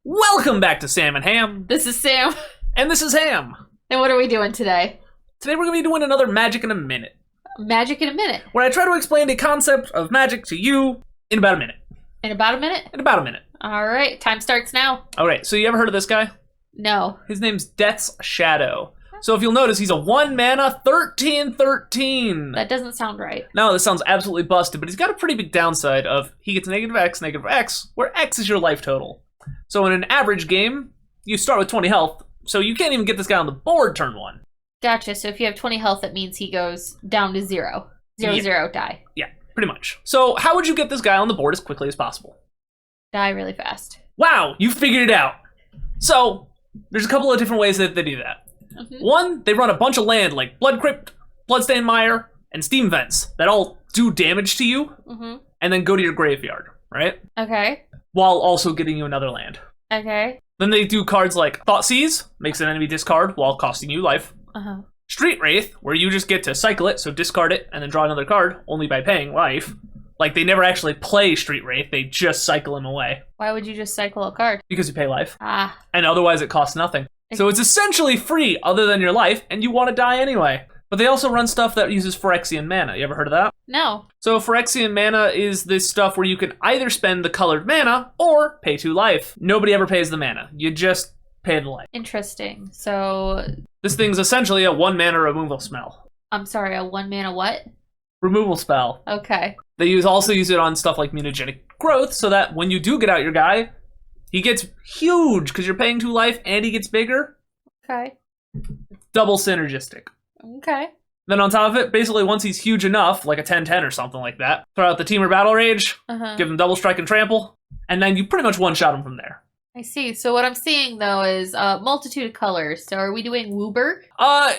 Welcome back to Sam and Ham. This is Sam. And this is Ham. And what are we doing today? Today we're going to be doing another Magic in a Minute. Magic in a minute. Where I try to explain the concept of magic to you in about a minute. In about a minute? In about a minute. All right, time starts now. Alright, so you ever heard of this guy? No. His name's Death's Shadow. So if you'll notice, he's a 1-mana 13/13. That doesn't sound right. No, this sounds absolutely busted, but he's got a pretty big downside of he gets negative X, where X is your life total. So in an average game, you start with 20 health, so you can't even get this guy on the board turn 1. Gotcha, so if you have 20 health, that means he goes down to 0. 0, Yeah. 0, die. Yeah, pretty much. So how would you get this guy on the board as quickly as possible? Die really fast. Wow, you figured it out. So there's a couple of different ways that they do that. One, they run a bunch of land like Blood Crypt, Bloodstained Mire, and Steam Vents that all do damage to you, and then go to your graveyard, right? Okay. While also getting you another land. Okay. Then they do cards like Thoughtseize, makes an enemy discard while costing you life. Street Wraith, where you just get to cycle it, so discard it and then draw another card, only by paying life. Like, they never actually play Street Wraith, they just cycle him away. Why would you just cycle a card? Because you pay life. Ah. And otherwise it costs nothing. So it's essentially free other than your life, and you want to die anyway. But they also run stuff that uses Phyrexian mana. You ever heard of that? No. So Phyrexian mana is this stuff where you can either spend the colored mana or pay 2 life. Nobody ever pays the mana. You just pay the life. Interesting. So... This thing's essentially a 1-mana removal spell. I'm sorry, a 1-mana what? Removal spell. Okay. They also use it on stuff like Mutagenic Growth, so that when you do get out your guy, he gets huge because you're paying 2 life and he gets bigger. Okay. Double synergistic. Okay. Then on top of it, basically once he's huge enough, like a 10/10 or something like that, throw out the Teamer Battle Rage, give him double strike and trample, and then you pretty much one-shot him from there. I see. So what I'm seeing, though, is a multitude of colors. So are we doing Wooburg?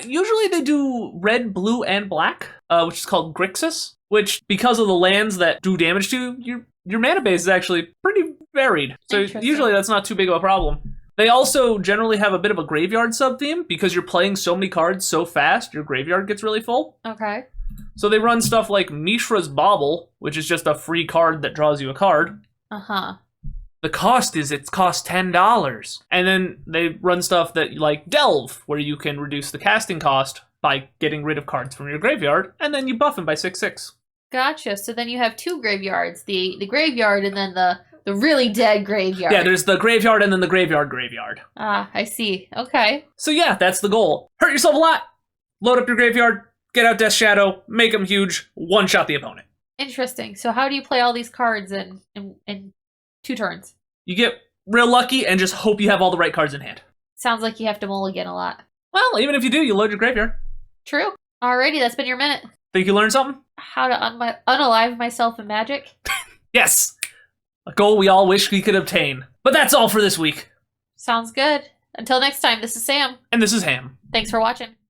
Usually they do red, blue, and black, which is called Grixis, which, because of the lands that do damage to you, your mana base is actually pretty varied. So usually that's not too big of a problem. They also generally have a bit of a graveyard sub-theme, because you're playing so many cards so fast, your graveyard gets really full. Okay. So they run stuff like Mishra's Bauble, which is just a free card that draws you a card. The cost is it costs $10. And then they run stuff that like Delve, where you can reduce the casting cost by getting rid of cards from your graveyard, and then you buff them by 6/6. Gotcha. So then you have 2 graveyards, the graveyard and then the really dead graveyard. Yeah, there's the graveyard and then the graveyard. Ah, I see. Okay. So yeah, that's the goal. Hurt yourself a lot, load up your graveyard, get out Death's Shadow, make them huge, one-shot the opponent. Interesting. So how do you play all these cards in 2 turns? You get real lucky and just hope you have all the right cards in hand. Sounds like you have to mulligan a lot. Well, even if you do, you load your graveyard. True. Alrighty, that's been your minute. Think you learned something? How to unalive myself in Magic? Yes! A goal we all wish we could obtain. But that's all for this week. Sounds good. Until next time, this is Sam. And this is Ham. Thanks for watching.